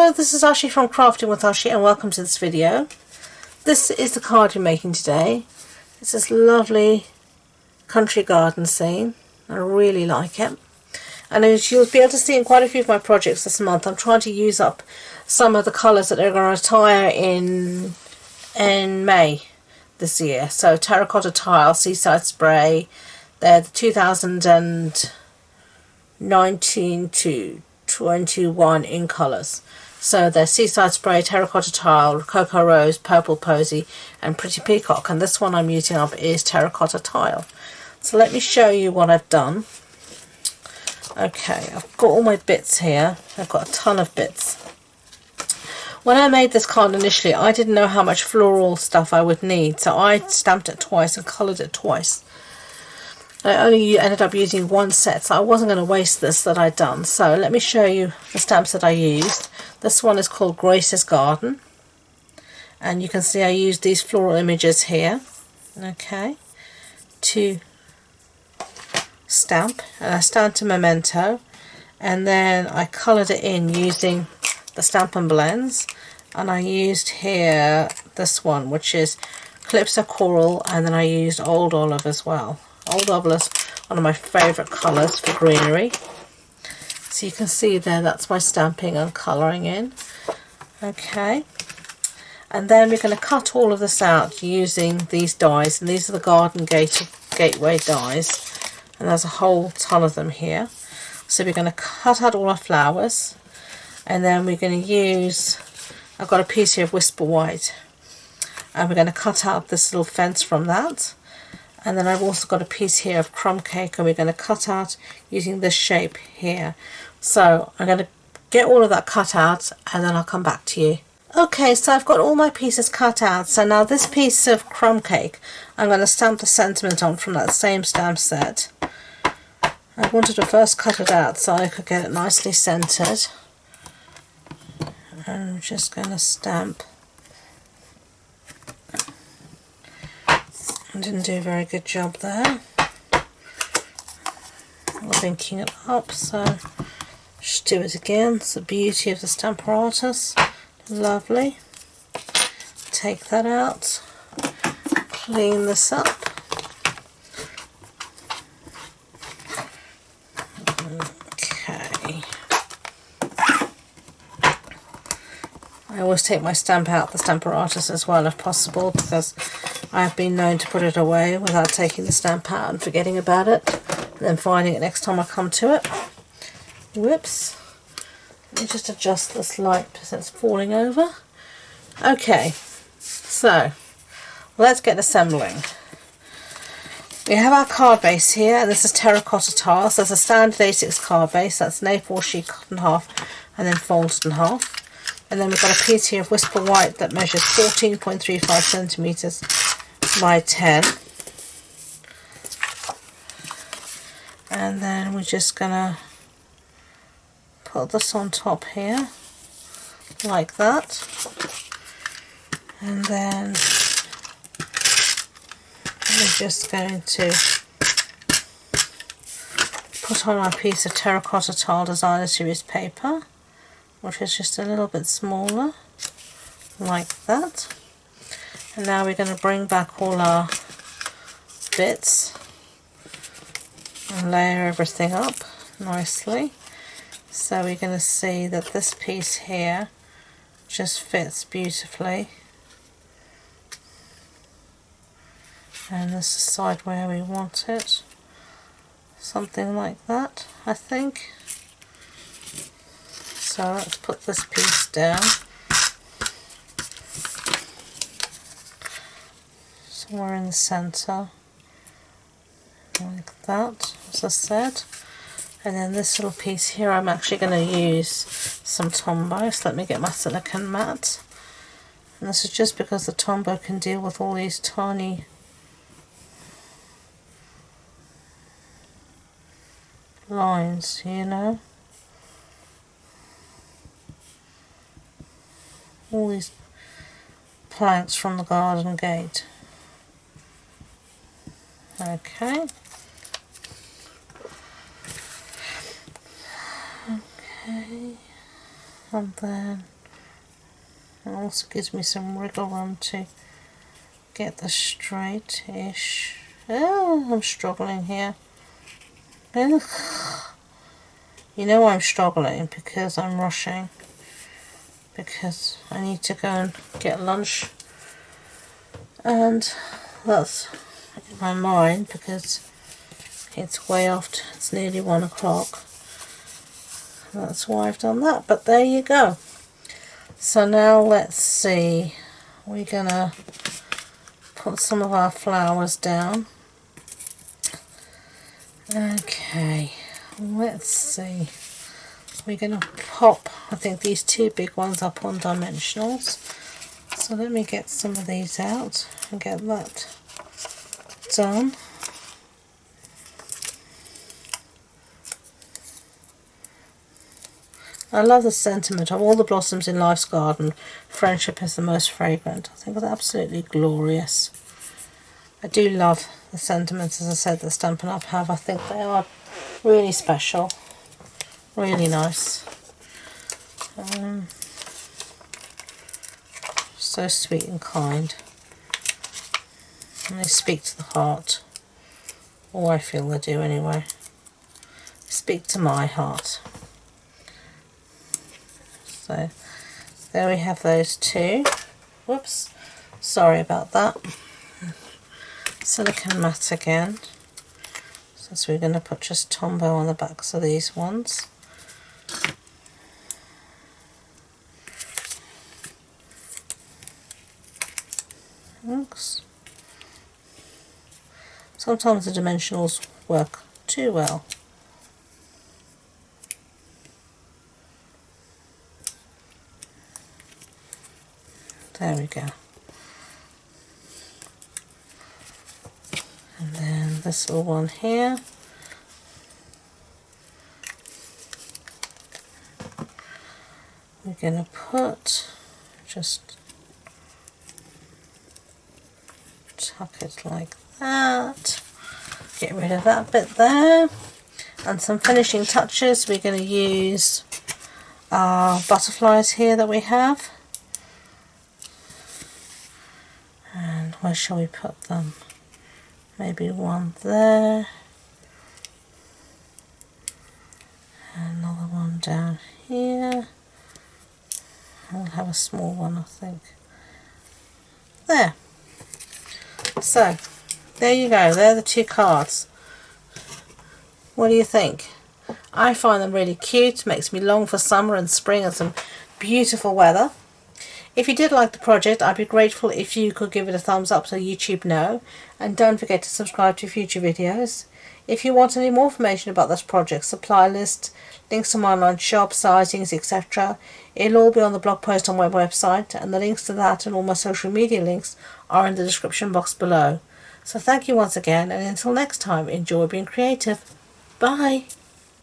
Hello, this is Ashi from Crafting with Ashi and welcome to this video. This is the card we're making today. It's this lovely country garden scene. I really like it. And as you'll be able to see in quite a few of my projects this month, I'm trying to use up some of the colours that are going to retire in May this year. So terracotta tile, seaside spray, they're the 2019 to 21 in colours. So they're seaside spray, terracotta tile, cocoa rose, purple posy and pretty peacock, and this one I'm using up is terracotta tile. So let me show you what I've done. Okay, I've got all my bits here. I've got a ton of bits. When I made this card initially, I didn't know how much floral stuff I would need, so I stamped it twice and coloured it twice. I only ended up using one set, so I wasn't going to waste this that I'd done. So let me show you the stamps that I used. This one is called Grace's Garden, and you can see I used these floral images here, okay, to stamp, and I stamped a memento, and then I coloured it in using the Stampin' blends, and I used here this one, which is Calypso Coral, and then I used Old Olive as well. Old Olive is one of my favourite colours for greenery. So you can see there, that's my stamping and colouring in. Okay. And then we're going to cut all of this out using these dies. And these are the Garden Gateway dies. And there's a whole ton of them here. So we're going to cut out all our flowers. And then we're going to use, I've got a piece here of Whisper White. And we're going to cut out this little fence from that. And then I've also got a piece here of crumb cake, and we're going to cut out using this shape here. So I'm going to get all of that cut out and then I'll come back to you. Okay, so I've got all my pieces cut out. So now this piece of crumb cake, I'm going to stamp the sentiment on from that same stamp set. I wanted to first cut it out so I could get it nicely centered. And I'm just going to stamp. I didn't do a very good job there. I'm linking it up, so just do it again. It's the beauty of the stamp apparatus. Lovely. Take that out. Clean this up. Okay. I always take my stamp out the stamp apparatus as well if possible, because I've been known to put it away without taking the stamp out and forgetting about it, and then finding it next time I come to it. Whoops. Let me just adjust this light because it's falling over. Okay, so let's get assembling. We have our card base here, and this is terracotta tile. So it's a standard A6 card base. That's an A4 sheet cut in half and then folded in half. And then we've got a piece here of Whisper White that measures 14.35 centimetres by 10. And then we're just going to put this on top here, like that. And then we're just going to put on our piece of terracotta tile designer series paper, which is just a little bit smaller, like that. And now we're going to bring back all our bits and layer everything up nicely. So we're going to see that this piece here just fits beautifully. And this is the side where we want it. Something like that, I think. So let's put this piece down. Somewhere in the centre, like that, as I said. And then this little piece here, I'm actually going to use some Tombow. So let me get my silicone mat. And this is just because the Tombow can deal with all these tiny lines, you know. All these planks from the garden gate. Okay. Okay. And then It also gives me some wriggle room to get this straight-ish. Oh, I'm struggling here. Ugh. You know I'm struggling because I'm rushing. Because I need to go and get lunch. And that's in my mind because it's way after, it's nearly 1 o'clock. That's why I've done that, but there you go. So now let's see, we're gonna put some of our flowers down. Okay, let's see, we're gonna pop, I think, these 2 big ones up on dimensionals. So let me get some of these out and get that done. I love the sentiment of all the blossoms in life's garden, friendship is the most fragrant. I think it's absolutely glorious. I do love the sentiments, as I said, that Stampin' Up! Have. I think they are really special, really nice. So sweet and kind. And they speak to the heart. Or I feel they do anyway. They speak to my heart. So there we have those 2. Whoops, sorry about that. Silicone matte again. So we're going to put just Tombow on the backs of these ones. Oops. Sometimes the dimensionals work too well. There we go. And then this little one here. We're going to put, just tuck it like that. Get rid of that bit there. And some finishing touches. We're going to use our butterflies here that we have. And where shall we put them? Maybe one there. And another one down here. I'll have a small one, I think. There. So, there you go. They're the 2 cards. What do you think? I find them really cute. Makes me long for summer and spring and some beautiful weather. If you did like the project, I'd be grateful if you could give it a thumbs up so YouTube know. And don't forget to subscribe to future videos. If you want any more information about this project, supply list, links to my online shop, sizings, etc., it'll all be on the blog post on my website, and the links to that and all my social media links are in the description box below. So thank you once again, and until next time, enjoy being creative. Bye!